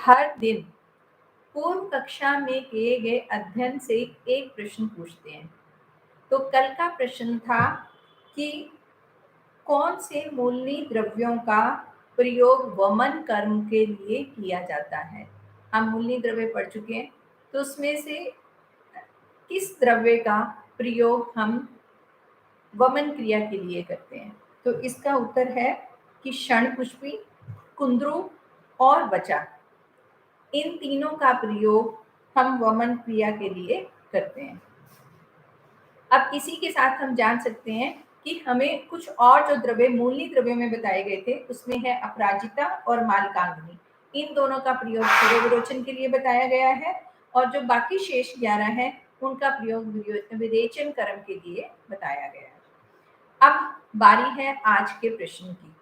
हर दिन पूर्व कक्षा में किए गए अध्ययन से एक प्रश्न पूछते हैं। तो कल का प्रश्न था कि कौन से मूलनीय द्रव्यों का प्रयोग वमन कर्म के लिए किया जाता है। हम मूलनीय द्रव्य पढ़ चुके हैं, तो उसमें से किस द्रव्य का प्रयोग हम वमन क्रिया के लिए करते हैं। तो इसका उत्तर है कि क्षणपुष्पी, कुंद्रू और वचा। इन तीनों का प्रयोग हम वमन क्रिया के लिए करते हैं। अब इसी के साथ हम जान सकते हैं कि हमें कुछ और जो द्रव्य मूलनीय द्रव्यों में बताए गए थे उसमें है अपराजिता और मालकांगनी। इन दोनों का प्रयोग सूर्य विरोचन के लिए बताया गया है और जो बाकी शेष 11 है उनका प्रयोग विरेचन कर्म के लिए बताया गया है। अब बारी है आज के प्रश्न की।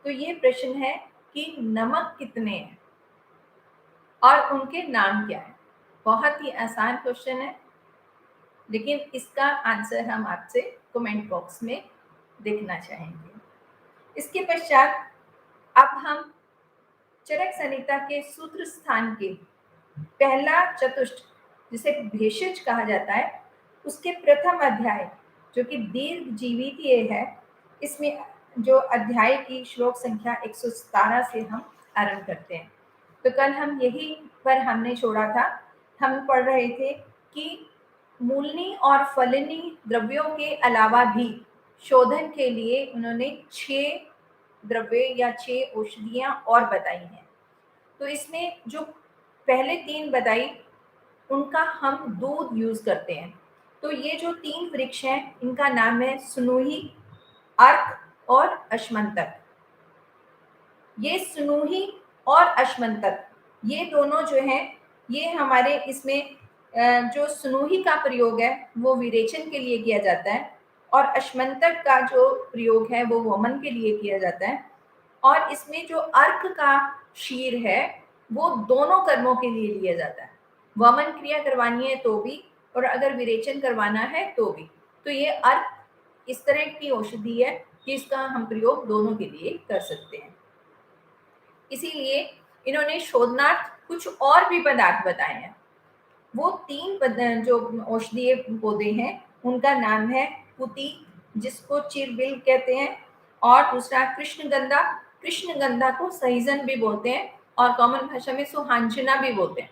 तो ये प्रश्न है कि नमक कितने हैं और उनके नाम क्या है। बहुत ही आसान क्वेश्चन है, लेकिन इसका आंसर हम आपसे कमेंट बॉक्स में देखना चाहेंगे। इसके पश्चात अब हम चरक संहिता के सूत्र स्थान के पहला चतुष्ट, जिसे भेषज कहा जाता है, उसके प्रथम अध्याय जो कि दीर्घ जीवितीय है, इसमें जो अध्याय की श्लोक संख्या 117 से हम आरंभ करते हैं। तो कल हम यही पर हमने छोड़ा था। हम पढ़ रहे थे कि मूलनी और फलनी द्रव्यों के अलावा भी शोधन के लिए उन्होंने 6 द्रव्य या 6 औषधियां और बताई हैं। तो इसमें जो पहले 3 बताई उनका हम दूध यूज करते हैं। तो ये जो 3 वृक्ष हैं इनका नाम है सुनूही, अर्क और अश्मंतक। ये सुनूही और अश्मंतक ये दोनों जो हैं ये हमारे इसमें जो सुनूही का प्रयोग है वो विरेचन के लिए किया जाता है और अश्मंतक का जो प्रयोग है वो वमन के लिए किया जाता है। और इसमें जो अर्क का शीर है वो दोनों कर्मों के लिए लिया जाता है। वमन क्रिया करवानी है तो भी और अगर विरेचन करवाना है तो भी। तो ये अर्क इस तरह की औषधि है कि इसका हम प्रयोग दोनों के लिए कर सकते हैं। इसीलिए इन्होंने शोधनार्थ कुछ और भी पदार्थ बताए हैं। वो 3 जो औषधीय पौधे हैं उनका नाम है पुती, जिसको चिरबिल कहते हैं, और दूसरा कृष्णगंधा। कृष्णगंधा को सहीजन भी बोलते हैं और कॉमन भाषा में सुहांजना भी बोलते हैं।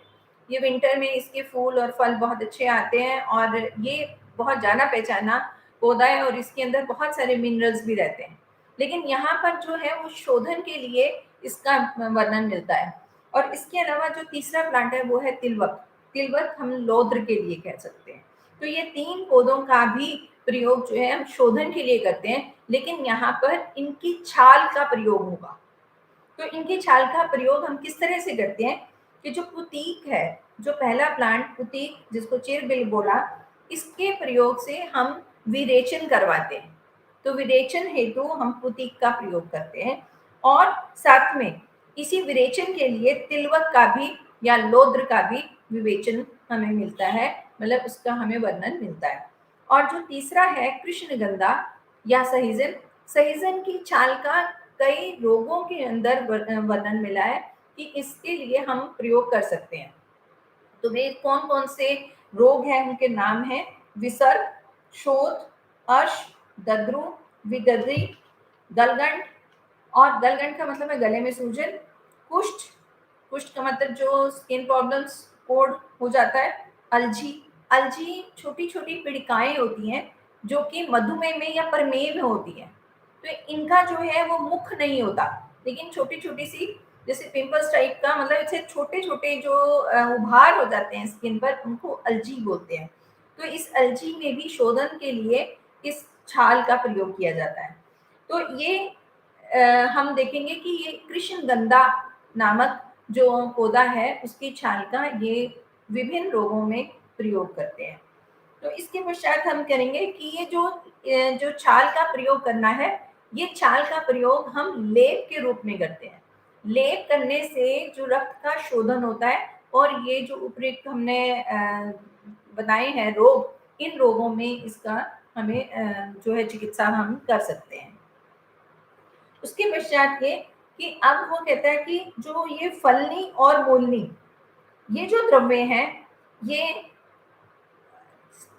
ये विंटर में इसके फूल और फल बहुत अच्छे आते हैं और ये बहुत जाना पहचाना पौधा है और इसके अंदर बहुत सारे मिनरल्स भी रहते हैं। लेकिन यहाँ पर जो है वो शोधन के लिए इसका वर्णन मिलता है। और इसके अलावा जो तीसरा प्लांट है वो है तिलवक। तिलवक हम लौद्र के लिए कह सकते हैं। तो ये 3 पौधों का भी प्रयोग जो है हम शोधन के लिए करते हैं, लेकिन यहाँ पर इनकी छाल का प्रयोग होगा। तो इनकी छाल का प्रयोग हम किस तरह से करते हैं कि जो पुतीक है, जो पहला प्लांट पुतीक जिसको चिरबिल बोला, इसके प्रयोग से हम विरेचन करवाते हैं। तो विरेचन हेतु हम पुतीक का प्रयोग करते हैं और साथ में इसी विरेचन के लिए तिलवक का भी या लौद्र का भी विवेचन हमें मिलता है, मतलब उसका हमें वर्णन मिलता है। और जो तीसरा है कृष्णगंधा या सहीजन, सहीजन की छाल का कई रोगों के अंदर वर्णन मिला है कि इसके लिए हम प्रयोग कर सकते हैं। तो वे कौन कौन से रोग हैं उनके नाम हैं विसर्ग, शोथ, अर्श, दद्रु, विगद्री, गलगंड। और गलगंड का मतलब है गले में सूजन, कुष्ठ, कुष्ठ का मतलब जो स्किन प्रॉब्लम्स कोड हो जाता है, अलजी, अलजी छोटी छोटी पीड़िकाएं होती हैं जो कि मधुमेह में या प्रमेह में होती हैं। तो इनका जो है वो मुख नहीं होता, लेकिन छोटी छोटी सी जैसे पिंपल्स टाइप का, मतलब ऐसे छोटे छोटे जो उभार हो जाते हैं स्किन पर, उनको अलजी बोलते हैं। तो इस अलजी में भी शोधन के लिए इस छाल का प्रयोग किया जाता है। तो ये हम देखेंगे कि ये कृष्णगंधा नामक जो पौधा है उसकी छाल का ये विभिन्न रोगों में प्रयोग करते हैं। तो इसके पश्चात हम करेंगे कि ये जो छाल का प्रयोग करना है, ये छाल का प्रयोग हम लेप के रूप में करते हैं। लेप करने से जो रक्त का शोधन होता है और ये जो उपयुक्त हमने बताए हैं रोग, इन रोगों में इसका हमें जो है चिकित्सा हम कर सकते हैं। उसके पश्चात ये कि अब वो कहता है कि जो ये फलनी और मूलनी ये जो द्रव्य हैं, ये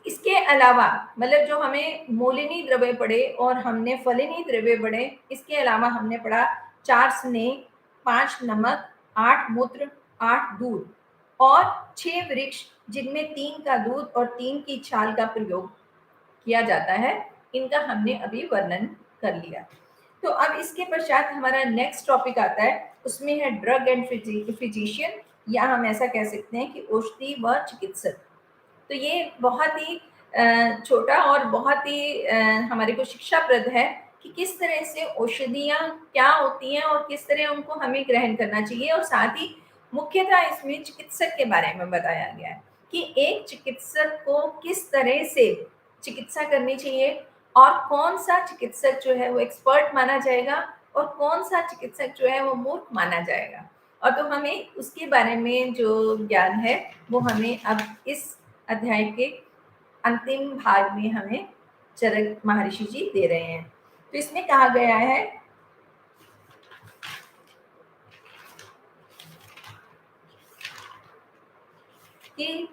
इसके अलावा मतलब जो हमें मूलिनी द्रव्य पढ़े और हमने फलिनी द्रव्य पढ़े, इसके अलावा हमने पढ़ा 4 स्नेह, 5 नमक, 8 मूत्र, 8 दूध और 6 वृक्ष जिनमें 3 का दूध और 3 की छाल का प्रयोग किया जाता है, इनका हमने अभी वर्णन कर लिया। तो अब इसके पश्चात हमारा नेक्स्ट टॉपिक आता है, उसमें है ड्रग एंड फिजिशियन, या हम ऐसा कह सकते हैं कि औषधि व चिकित्सक। तो ये बहुत ही छोटा और बहुत ही हमारे को शिक्षाप्रद है कि किस तरह से औषधियाँ क्या होती हैं और किस तरह उनको हमें ग्रहण करना चाहिए, और साथ ही मुख्यतः इसमें चिकित्सक के बारे में बताया गया है कि एक चिकित्सक को किस तरह से चिकित्सा करनी चाहिए और कौन सा चिकित्सक जो है वो एक्सपर्ट माना जाएगा और कौन सा चिकित्सक जो है वो मूर्ख माना जाएगा। और तो हमें उसके बारे में जो ज्ञान है वो हमें अब इस अध्याय के अंतिम भाग में हमें चरक महर्षि जी दे रहे हैं। तो इसमें कहा गया है कि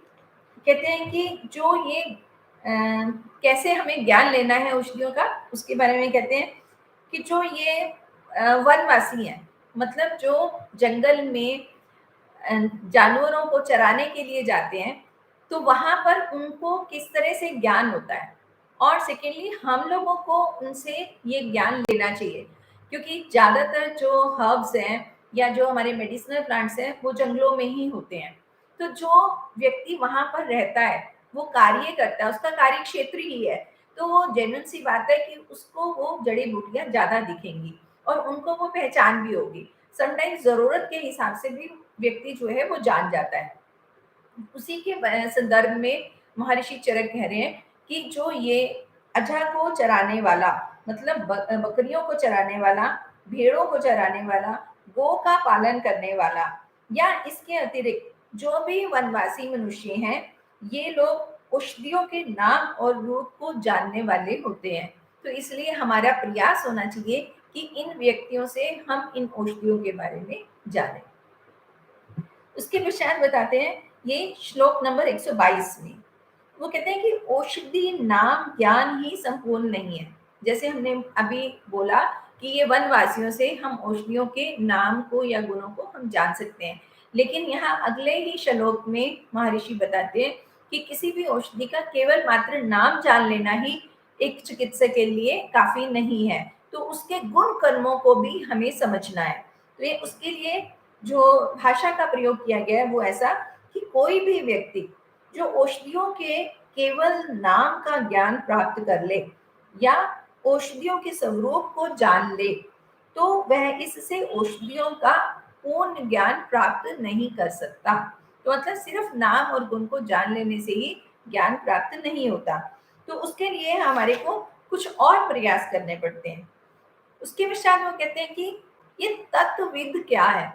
कहते हैं कि जो ये कैसे हमें ज्ञान लेना है औषधियों का, उसके बारे में कहते हैं कि जो ये वनवासी हैं, मतलब जो जंगल में जानवरों को चराने के लिए जाते हैं, तो वहां पर उनको किस तरह से ज्ञान होता है, और सेकेंडली हम लोगों को उनसे ये ज्ञान लेना चाहिए, क्योंकि ज्यादातर जो हर्ब्स हैं या जो हमारे मेडिसिनल प्लांट्स हैं वो जंगलों में ही होते हैं। तो जो व्यक्ति वहां पर रहता है वो कार्य करता है, उसका कार्य क्षेत्र ही है, तो वो जेन्युइन सी बात है कि उसको वो जड़ी बूटियां ज्यादा दिखेंगी और उनको वो पहचान भी होगी। समटाइम्स जरूरत के हिसाब से भी व्यक्ति जो है वो जान जाता है। उसी के संदर्भ में महर्षि चरक कह रहे हैं कि जो ये अजह को चराने वाला, मतलब बकरियों को चराने वाला, भेड़ों को चराने वाला, गो का पालन करने वाला, या इसके अतिरिक्त जो भी वनवासी मनुष्य हैं, ये लोग औषधियों के नाम और रूप को जानने वाले होते हैं। तो इसलिए हमारा प्रयास होना चाहिए कि इन व्यक्तियों से हम इन औषधियों के बारे में जानें। उसके पश्चात बताते हैं ये श्लोक नंबर 122 में वो कहते हैं कि औषधि नाम ज्ञान ही संपूर्ण नहीं है। जैसे हमने अभी बोला कि ये वनवासियों से हम औषधियों के नाम को या गुणों को हम जान सकते हैं, लेकिन यहाँ अगले ही श्लोक में महर्षि बताते हैं कि किसी भी औषधि का केवल मात्र नाम जान लेना ही एक चिकित्सक के लिए काफी नहीं है, तो उसके गुण कर्मों को भी हमें समझना है। तो ये उसके लिए जो भाषा का प्रयोग किया गया है वो ऐसा कि कोई भी व्यक्ति जो औषधियों के केवल नाम का ज्ञान प्राप्त कर ले या औषधियों के स्वरूप को जान ले, तो वह इससे औषधियों का पूर्ण ज्ञान प्राप्त नहीं कर सकता। तो मतलब सिर्फ नाम और गुण को जान लेने से ही ज्ञान प्राप्त नहीं होता, तो उसके लिए हमारे को कुछ और प्रयास करने पड़ते हैं। उसके पश्चात वो कहते हैं कि ये तत्वविद क्या है।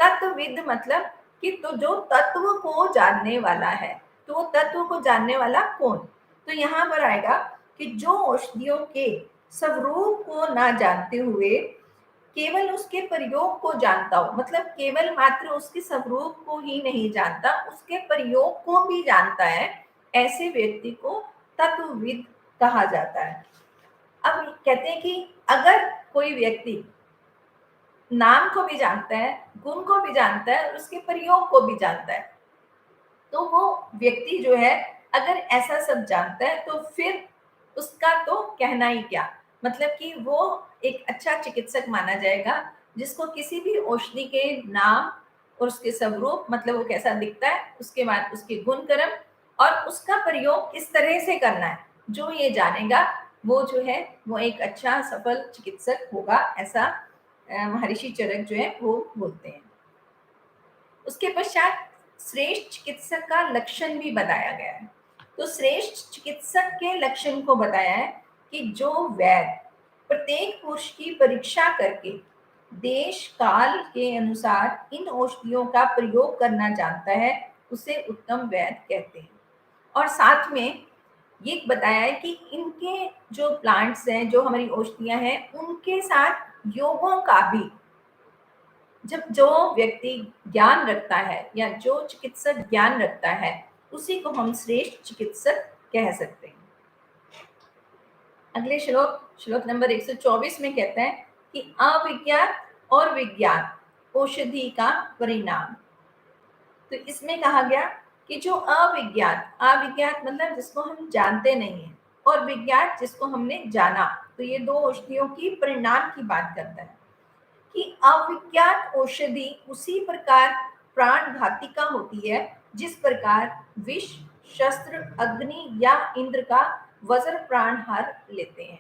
तत्वविद मतलब कि तो जो तत्व को जानने वाला है, तो वो तत्व को जानने वाला कौन। तो यहाँ पर आएगा कि जो औषधियों के स्वरूप को ना जानते हुए केवल उसके प्रयोग को जानता हो, मतलब केवल मात्र उसके स्वरूप को ही नहीं जानता, उसके प्रयोग को भी जानता है, ऐसे व्यक्ति को तत्वविद कहा जाता है। अब कहते हैं कि अगर कोई व्यक्ति नाम को भी जानता है, गुण को भी जानता है और उसके प्रयोग को भी जानता है, तो वो व्यक्ति जो है अगर ऐसा सब जानता है तो फिर उसका तो कहना ही क्या, मतलब कि वो एक अच्छा चिकित्सक माना जाएगा, जिसको किसी भी औषधि के नाम और उसके स्वरूप, मतलब वो कैसा दिखता है, उसके बाद उसके गुण कर्म और उसका प्रयोग किस तरह से करना है, जो ये जानेगा वो जो है वो एक अच्छा सफल चिकित्सक होगा, ऐसा महर्षि चरक जो है वो बोलते हैं। उसके पश्चात श्रेष्ठ चिकित्सक का लक्षण भी बताया गया है। तो श्रेष्ठ चिकित्सक के लक्षण को बताया है कि जो वैद्य प्रत्येक पुरुष की परीक्षा करके देश काल के अनुसार इन औषधियों का प्रयोग करना जानता है, उसे उत्तम वैद्य कहते हैं। और साथ में ये बताया है कि इनके जो प्लांट्स हैं, जो हमारी औषधियां हैं, उनके साथ योगों का भी जब जो व्यक्ति ज्ञान रखता है या जो चिकित्सक ज्ञान रखता है, उसी को हम श्रेष्ठ चिकित्सक कह सकते हैं। अगले श्लोक नंबर 124 में कहते हैं कि अविज्ञात और विज्ञात औषधि का परिणाम। तो इसमें कहा गया कि जो अविज्ञात, अविज्ञात मतलब जिसको हम जानते नहीं है, और विज्ञात जिसको हमने जाना, तो ये दो औषधियों की परिणाम की बात करता है कि अविज्ञात औषधि उसी प्रकार प्राणघातिका होती है जिस प्रकार विष, शस्त्र, अग्नि या इंद्र का वज्र प्राणहार लेते हैं।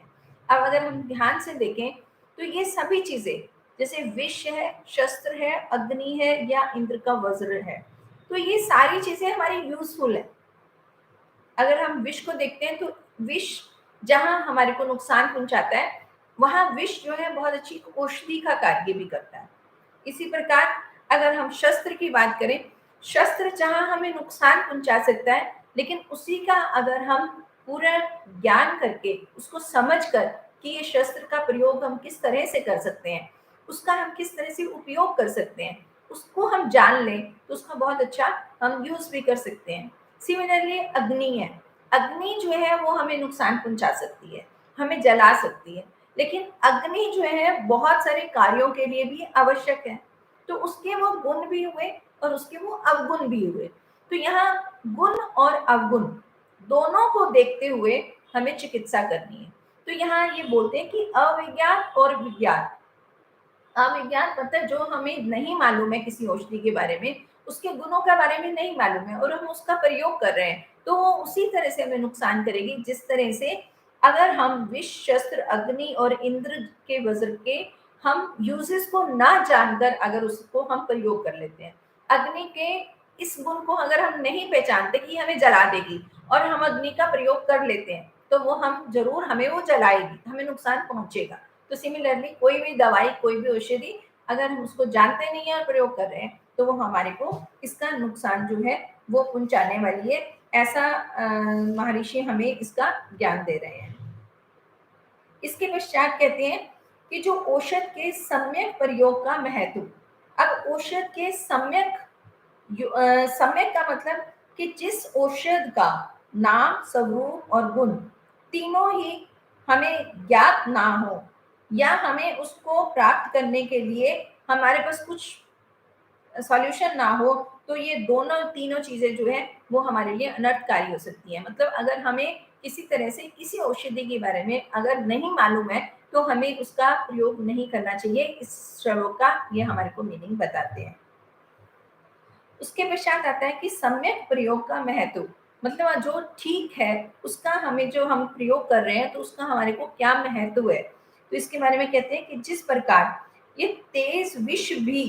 अब अगर हम ध्यान से देखें तो ये सभी चीजें, जैसे विष है, शस्त्र है, अग्नि है या इंद्र का वज्र है, तो ये सारी चीजें हमारी यूजफुल है। अगर हम विष को देखते हैं तो विष जहां हमारे को नुकसान पहुंचाता है, वहां विष जो है बहुत अच्छी औषधि का कार्य भी करता है। इसी प्रकार अगर हम शस्त्र की बात करें, शस्त्र जहां हमें नुकसान पहुंचा सकता है, लेकिन उसी का अगर हम पूरा ज्ञान करके उसको समझ कर कि ये शस्त्र का प्रयोग हम किस तरह से कर सकते हैं, उसका हम किस तरह से उपयोग कर सकते हैं, उसको हम जान लें तो उसका बहुत अच्छा हम यूज भी कर सकते हैं। सिमिलरली अग्नि है, अग्नि जो है वो हमें नुकसान पहुंचा सकती है, हमें जला सकती है, लेकिन अग्नि जो है बहुत सारे कार्यों के लिए भी आवश्यक है। तो उसके वो गुण भी हुए और उसके वो अवगुण भी हुए। तो यहाँ गुण और अवगुण दोनों को देखते हुए हमें चिकित्सा करनी है। तो यहाँ ये बोलते हैं कि अविज्ञात और विज्ञात। अविज्ञात मतलब जो हमें नहीं मालूम है किसी औषधि के बारे में, उसके गुणों के बारे में नहीं मालूम है और हम उसका प्रयोग कर रहे हैं, तो वो उसी तरह से हमें नुकसान करेगी जिस तरह से अगर हम विष, शस्त्र, अग्नि और इंद्र के वज्र के हम यूजेस को ना जानकर अगर उसको हम प्रयोग कर लेते हैं। अग्नि के इस गुण को अगर हम नहीं पहचानते कि हमें जला देगी और हम अग्नि का प्रयोग कर लेते हैं, तो वो हम जरूर हमें वो जलाएगी, हमें नुकसान पहुंचेगा। तो सिमिलरली कोई भी दवाई, कोई भी औषधि अगर हम उसको जानते नहीं है और प्रयोग कर रहे हैं, तो वो हमारे को इसका नुकसान जो है वो पहुंचाने वाली है। ऐसा महर्षि हमें इसका ज्ञान दे रहे हैं। इसके पश्चात कहते हैं कि जो औषध के सम्यक प्रयोग का महत्व। अब औषध के सम्यक, सम्यक का मतलब कि जिस औषध का नाम, स्वरूप और गुण तीनों ही हमें ज्ञात ना हो, या हमें उसको प्राप्त करने के लिए हमारे पास कुछ सॉल्यूशन ना हो, तो ये दोनों तीनों चीजें जो है वो हमारे लिए अनर्थकारी हो सकती है। मतलब अगर हमें किसी तरह से किसी औषधि के बारे में अगर नहीं मालूम है, तो हमें उसका प्रयोग नहीं करना चाहिए। इस श्लोक का ये हमारे को मीनिंग बताते हैं। उसके पश्चात आता है कि सम्यक प्रयोग का महत्व, मतलब जो ठीक है उसका हमें जो हम प्रयोग कर रहे हैं तो उसका हमारे को क्या महत्व है। तो इसके बारे में कहते हैं कि जिस प्रकार ये तेज विष भी,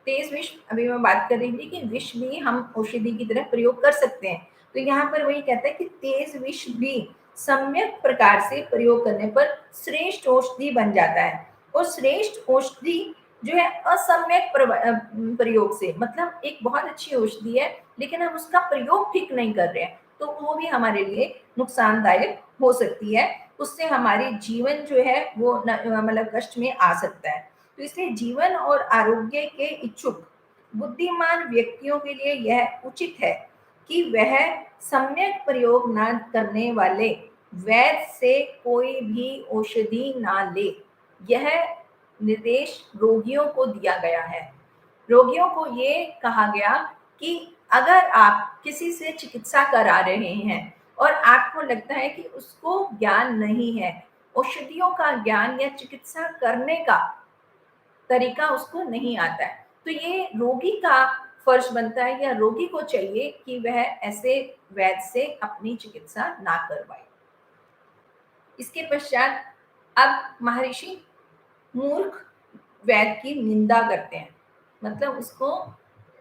तेज विष अभी मैं बात कर रही थी कि विष भी हम औषधि की तरह प्रयोग कर सकते हैं, तो यहाँ पर वही कहता है कि तेज विष भी सम्यक प्रकार से प्रयोग करने पर श्रेष्ठ औषधि बन जाता है। और श्रेष्ठ औषधि जो है असम्यक प्रयोग से, मतलब एक बहुत अच्छी औषधि है लेकिन हम उसका प्रयोग ठीक नहीं कर रहे हैं, तो वो भी हमारे लिए नुकसानदायक हो सकती है। उससे हमारी जीवन जो है वो मतलब कष्ट में आ सकता है। तो इसलिए जीवन और आरोग्य के इच्छुक बुद्धिमान व्यक्तियों के लिए यह उचित है कि वह सम्यक प्रयोग न करने वाले वैद्य से कोई भी औषधि ना ले। यह निर्देश रोगियों को दिया गया है। रोगियों को ये कहा गया कि अगर आप किसी से चिकित्सा करा रहे हैं और आपको लगता है कि उसको ज्ञान नहीं है, औषधियों का ज्ञान या चिकित्सा करने का तरीका उसको नहीं आता है, तो ये रोगी का फर्ज बनता है या रोगी को चाहिए कि वह ऐसे वैद्य से अपनी चिकित्सा ना करवाए। इसके पश्चात अब महर्षि मूर्ख वैद्य की निंदा करते हैं, मतलब उसको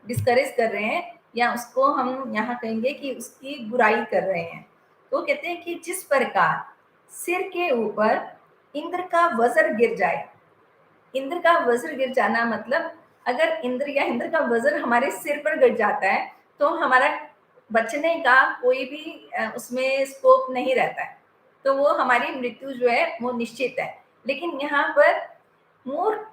डिस्करेज कर रहे हैं, या उसको हम यहाँ कहेंगे कि उसकी बुराई कर रहे हैं। तो कहते हैं कि जिस प्रकार सिर के ऊपर इंद्र का वज्र गिर जाए, इंद्र का वज्र गिर जाना मतलब अगर इंद्र या इंद्र का वज्र हमारे सिर पर गिर जाता है तो हमारा बचने का कोई भी उसमें स्कोप नहीं रहता है, तो वो हमारी मृत्यु जो है वो निश्चित है। लेकिन यहाँ पर मूर्ख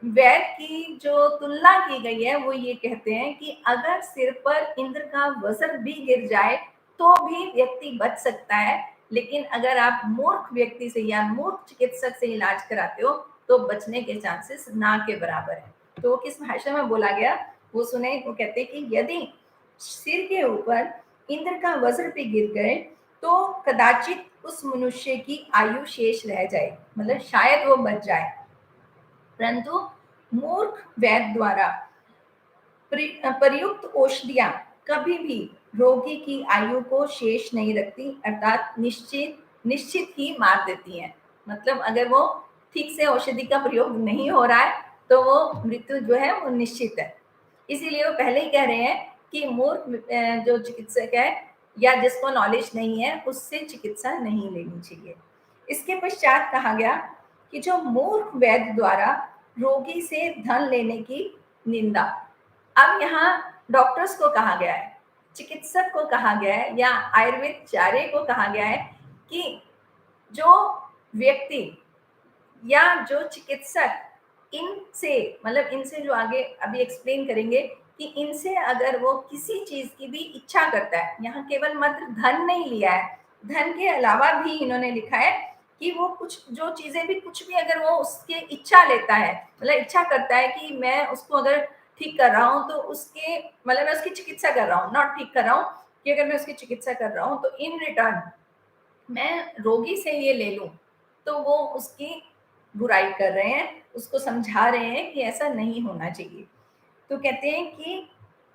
वैद की जो तुलना की गई है वो ये कहते हैं कि अगर सिर पर इंद्र का वज्र भी गिर जाए तो भी व्यक्ति बच सकता है, लेकिन अगर आप मूर्ख व्यक्ति से या मूर्ख चिकित्सक से इलाज कराते हो तो बचने के चांसेस ना के बराबर है। तो वो किस भाषा में बोला गया वो सुने। वो कहते हैं कि यदि सिर के ऊपर इंद्र का वज्र भी गिर गए तो कदाचित उस मनुष्य की आयु शेष रह जाए, मतलब शायद वो बच जाए, परंतु मूर्ख वैद्य द्वारा प्रयुक्त औषधियां कभी भी रोगी की आयु को शेष नहीं रखती, अर्थात निश्चित निश्चित ही मार देती हैं। मतलब अगर वो ठीक से औषधि का प्रयोग नहीं हो रहा है तो वो मृत्यु जो है वो निश्चित है। इसीलिए वो पहले ही कह रहे हैं कि मूर्ख जो चिकित्सक है या जिसको नॉलेज नहीं है उससे चिकित्सा नहीं लेनी चाहिए। इसके पश्चात कहा गया कि जो मूर्ख वैद्य द्वारा रोगी से धन लेने की निंदा। अब यहाँ डॉक्टर्स को कहा गया है, चिकित्सक को कहा गया है या आयुर्वेदाचार्य को कहा गया है कि जो व्यक्ति या जो चिकित्सक इनसे, मतलब इनसे जो आगे अभी एक्सप्लेन करेंगे कि इनसे अगर वो किसी चीज की भी इच्छा करता है, यहाँ केवल मात्र धन नहीं लिया है, धन के अलावा भी इन्होंने लिखा है कि वो कुछ जो चीजें भी कुछ भी अगर वो उसकी इच्छा लेता है, मतलब इच्छा करता है कि मैं उसको अगर ठीक कर रहा हूँ तो उसके, मतलब मैं उसकी चिकित्सा कर रहा हूँ, नॉट ठीक कर रहा हूँ, कि अगर मैं उसकी चिकित्सा कर रहा हूँ तो इन रिटर्न मैं रोगी से ये ले लूं तो वो उसकी बुराई कर रहे हैं, उसको समझा रहे हैं कि ऐसा नहीं होना चाहिए। तो कहते हैं कि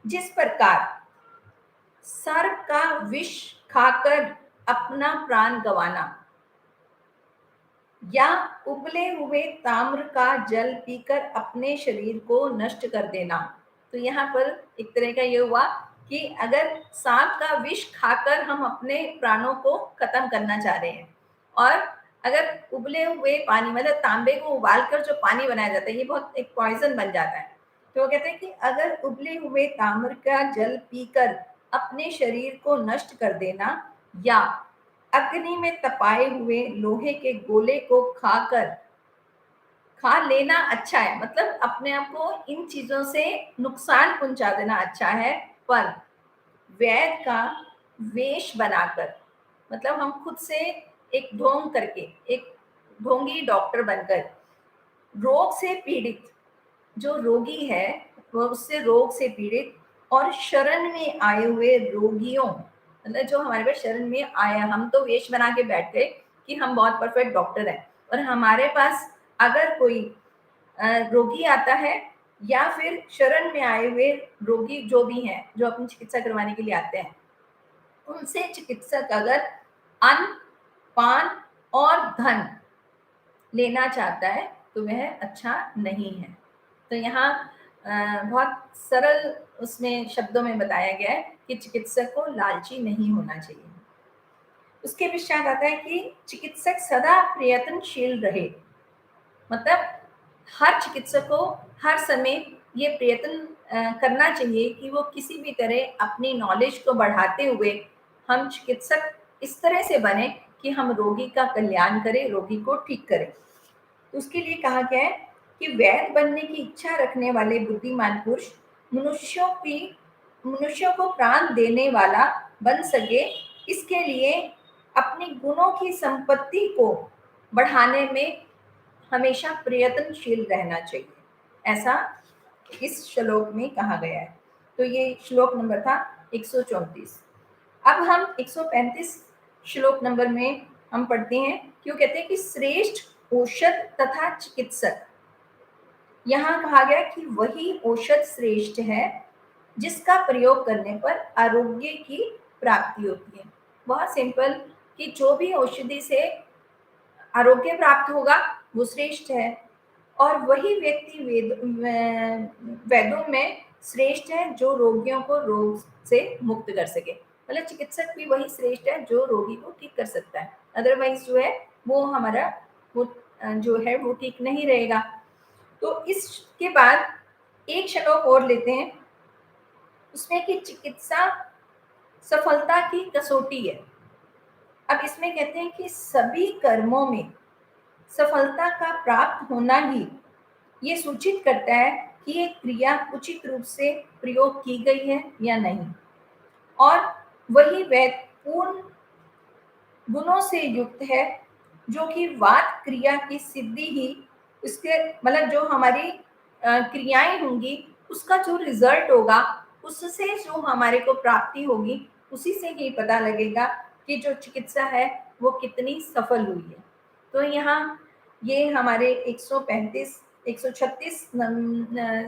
जिस प्रकार सर्प का विष खाकर अपना प्राण गंवाना या उबले हुए ताम्र का जल पीकर अपने शरीर को नष्ट कर देना। तो यहाँ पर एक तरह का ये हुआ कि अगर सांप का विष खाकर हम अपने प्राणों को खत्म करना चाह रहे हैं, और अगर उबले हुए पानी, मतलब तांबे को उबालकर जो पानी बनाया जाता है ये बहुत एक पॉइजन बन जाता है। तो वो कहते हैं कि अगर उबले हुए ताम्र का जल पीकर अपने शरीर को नष्ट कर देना या अग्नि में तपाए हुए लोहे के गोले को खा लेना अच्छा है, मतलब अपने आप को इन चीजों से नुकसान पहुंचा देना अच्छा है, पर वैद का वेश बनाकर, मतलब हम खुद से एक ढोंग करके, एक ढोंगी डॉक्टर बनकर रोग से पीड़ित जो रोगी है वो उससे रोग से पीड़ित और शरण में आए हुए रोगियों, मतलब जो हमारे पास शरण में आया, हम तो वेश बना के बैठ गए कि हम बहुत परफेक्ट डॉक्टर हैं, और हमारे पास अगर कोई रोगी आता है या फिर शरण में आए हुए रोगी जो भी हैं जो अपनी चिकित्सा करवाने के लिए आते हैं, उनसे चिकित्सक अगर अन्न, पान और धन लेना चाहता है तो वह अच्छा नहीं है। तो यहाँ बहुत सरल उसमें शब्दों में बताया गया है कि चिकित्सक को लालची नहीं होना चाहिए। उसके पश्चात आता है कि चिकित्सक सदा प्रयत्नशील रहे, मतलब हर चिकित्सक को हर समय ये प्रयत्न करना चाहिए कि वो किसी भी तरह अपनी नॉलेज को बढ़ाते हुए हम चिकित्सक इस तरह से बने कि हम रोगी का कल्याण करें, रोगी को ठीक करें। उसके लिए कहा गया है कि वैद्य बनने की इच्छा रखने वाले बुद्धिमान पुरुष मनुष्यों को प्राण देने वाला बन सके, इसके लिए अपनी गुणों की संपत्ति को बढ़ाने में हमेशा प्रयत्नशील रहना चाहिए, ऐसा इस श्लोक में कहा गया है। तो ये श्लोक नंबर था 134। अब हम 135 श्लोक नंबर में हम पढ़ते हैं। क्यों कहते हैं कि श्रेष्ठ औषध तथा चिकित्सक, यहाँ कहा गया कि वही औषध श्रेष्ठ है जिसका प्रयोग करने पर आरोग्य की प्राप्ति होती है। बहुत सिंपल कि जो भी औषधि से आरोग्य प्राप्त होगा वो श्रेष्ठ है, और वही व्यक्ति वेदों में श्रेष्ठ है जो रोगियों को रोग से मुक्त कर सके, मतलब चिकित्सक भी वही श्रेष्ठ है जो रोगी को ठीक कर सकता है, अदरवाइज जो है वो हमारा वो जो है वो ठीक नहीं रहेगा। तो इसके बाद एक श्लोक और लेते हैं, उसमें कि चिकित्सा सफलता की कसौटी है। अब इसमें कहते हैं कि सभी कर्मों में सफलता का प्राप्त होना ही ये सूचित करता है कि ये क्रिया उचित रूप से प्रयोग की गई है या नहीं, और वही वह पूर्ण गुणों से युक्त है जो कि वात क्रिया की सिद्धि ही उसके मतलब जो हमारी क्रियाएं होंगी उसका जो रिजल्ट होगा, उससे जो हमारे को प्राप्ति होगी, उसी से ही पता लगेगा कि जो चिकित्सा है वो कितनी सफल हुई है। तो यहाँ ये हमारे 135 136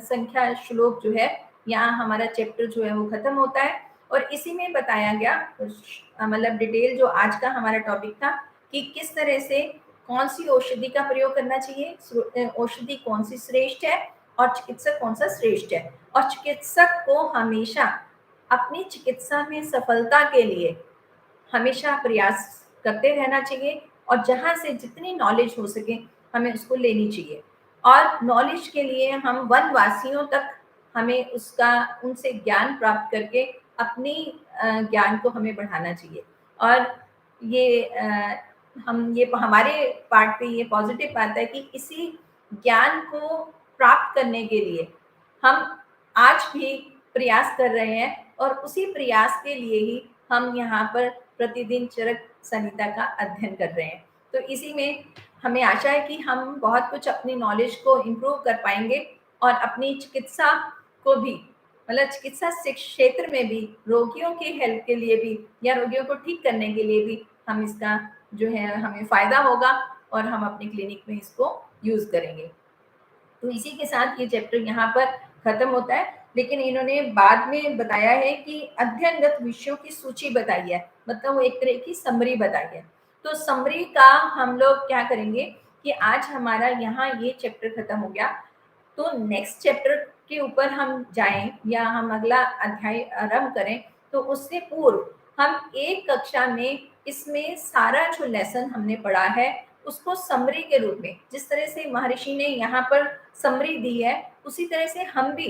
संख्या श्लोक जो है, यहाँ हमारा चैप्टर जो है वो खत्म होता है। और इसी में बताया गया मतलब डिटेल जो आज का हमारा टॉपिक था कि किस तरह से कौन सी औषधि का प्रयोग करना चाहिए, औषधि कौन सी श्रेष्ठ है और चिकित्सक कौन सा श्रेष्ठ है, और चिकित्सक को हमेशा अपनी चिकित्सा में सफलता के लिए हमेशा प्रयास करते रहना चाहिए, और जहाँ से जितनी नॉलेज हो सके हमें उसको लेनी चाहिए। और नॉलेज के लिए हम वनवासियों तक हमें उसका उनसे ज्ञान प्राप्त करके अपनी ज्ञान को हमें बढ़ाना चाहिए। और ये हम ये हमारे पार्ट पे ये पॉजिटिव बात है कि इसी ज्ञान को प्राप्त करने के लिए हम आज भी प्रयास कर रहे हैं, और उसी प्रयास के लिए ही हम यहाँ पर प्रतिदिन चरक संहिता का अध्ययन कर रहे हैं। तो इसी में हमें आशा है कि हम बहुत कुछ अपनी नॉलेज को इम्प्रूव कर पाएंगे, और अपनी चिकित्सा को भी मतलब चिकित्सा क्षेत्र में भी रोगियों के हेल्प के लिए भी या रोगियों को ठीक करने के लिए भी हम इसका जो है हमें फायदा होगा, और हम अपनी क्लिनिक में इसको यूज करेंगे। तो इसी के साथ ये चैप्टर यहाँ पर खत्म होता है। लेकिन इन्होंने बाद में बताया है कि अध्ययनगत विषयों की सूची बताई है, मतलब वो एक तरह की समरी बताई है। तो समरी का हम लोग क्या करेंगे कि आज हमारा यहाँ ये चैप्टर खत्म हो गया, तो नेक्स्ट चैप्टर के ऊपर हम जाएं या हम अगला अध्याय आरंभ करें, तो उससे पूर्व हम एक कक्षा में इसमें सारा जो लेसन हमने पढ़ा है उसको समरी के रूप में, जिस तरह से महर्षि ने यहाँ पर समरी दी है, उसी तरह से हम भी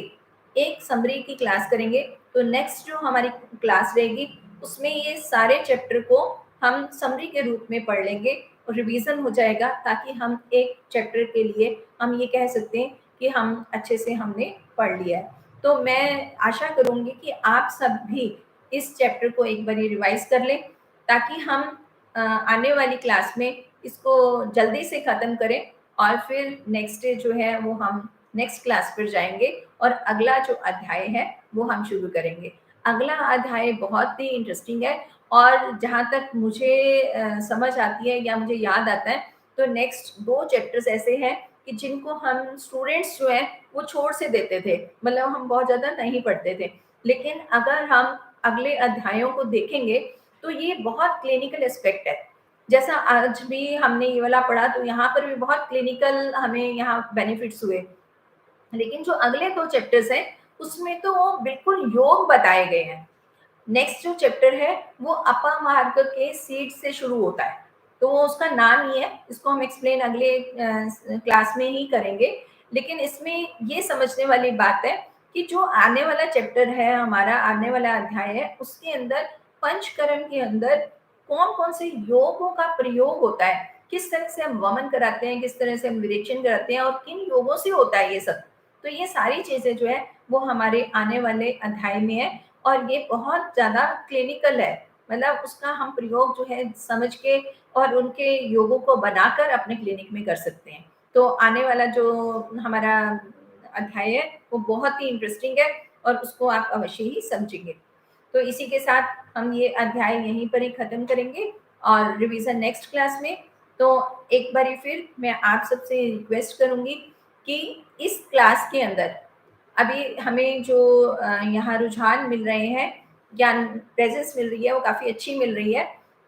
एक समरी की क्लास करेंगे। तो नेक्स्ट जो हमारी क्लास रहेगी उसमें ये सारे चैप्टर को हम समरी के रूप में पढ़ लेंगे और रिवीजन हो जाएगा, ताकि हम एक चैप्टर के लिए हम ये कह सकते हैं कि हम अच्छे से हमने पढ़ लिया है। तो मैं आशा करूंगी कि आप सब भी इस चैप्टर को एक बार रिवाइज कर लें, ताकि हम आने वाली क्लास में इसको जल्दी से ख़त्म करें, और फिर नेक्स्ट डे जो है वो हम नेक्स्ट क्लास पर जाएंगे और अगला जो अध्याय है वो हम शुरू करेंगे। अगला अध्याय बहुत ही इंटरेस्टिंग है, और जहाँ तक मुझे समझ आती है या मुझे याद आता है, तो नेक्स्ट 2 चैप्टर्स ऐसे हैं कि जिनको हम स्टूडेंट्स जो हैं वो छोड़ से देते थे, मतलब हम बहुत ज़्यादा नहीं पढ़ते थे। लेकिन अगर हम अगले अध्यायों को देखेंगे तो ये बहुत क्लिनिकल एस्पेक्ट है। जैसा आज भी हमने ये वाला पढ़ा, तो यहाँ पर भी बहुत क्लिनिकल हमें यहाँ बेनिफिट्स हुए। लेकिन जो अगले 2 चैप्टर्स हैं उसमें तो वो बिल्कुल योग बताए गए हैं। नेक्स्ट जो चैप्टर है वो अपामार्ग के सीड से शुरू होता है, तो वो उसका नाम ही है, इसको हम एक्सप्लेन अगले क्लास में ही करेंगे। लेकिन इसमें ये समझने वाली बात है कि जो आने वाला चैप्टर है, हमारा आने वाला अध्याय है, उसके अंदर पंचकर्म के अंदर कौन कौन से योगों का प्रयोग होता है, किस तरह से हम वमन कराते हैं, किस तरह से हम विरेचन कराते हैं, और किन योगों से होता है ये सब। तो ये सारी चीजें जो है वो हमारे आने वाले अध्याय में है, और ये बहुत ज़्यादा क्लिनिकल है, मतलब उसका हम प्रयोग जो है समझ के और उनके योगों को बनाकर अपने क्लिनिक में कर सकते हैं। तो आने वाला जो हमारा अध्याय है वो बहुत ही इंटरेस्टिंग है, और उसको आप अवश्य ही समझेंगे। तो इसी के साथ हम ये अध्याय यहीं पर ही खत्म करेंगे, और रिवीजन नेक्स्ट क्लास में। तो एक बारी फिर मैं आप सबसे रिक्वेस्ट करूंगी कि इस क्लास के अंदर अभी हमें जो यहाँ रुझान मिल रहे हैं, ज्ञान प्रेजेंस मिल रही है, वो काफ़ी अच्छी मिल रही है,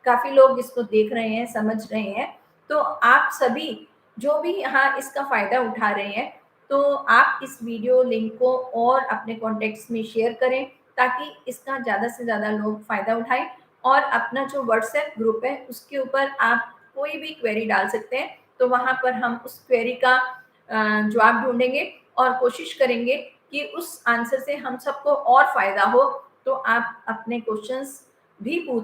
काफ़ी लोग इसको देख रहे हैं, समझ रहे हैं। तो आप सभी जो भी यहाँ इसका फ़ायदा उठा रहे हैं, तो आप इस वीडियो लिंक को और अपने कॉन्टेक्ट्स में शेयर करें, ताकि इसका ज़्यादा से ज़्यादा लोग फ़ायदा उठाएं। और अपना जो व्हाट्सएप ग्रुप है उसके ऊपर आप कोई भी क्वेरी डाल सकते हैं, तो वहाँ पर हम उस क्वेरी का जवाब ढूंढेंगे और कोशिश करेंगे कि उस आंसर से हम सबको और फायदा हो। तो आप अपने क्वेश्चंस भी पूछ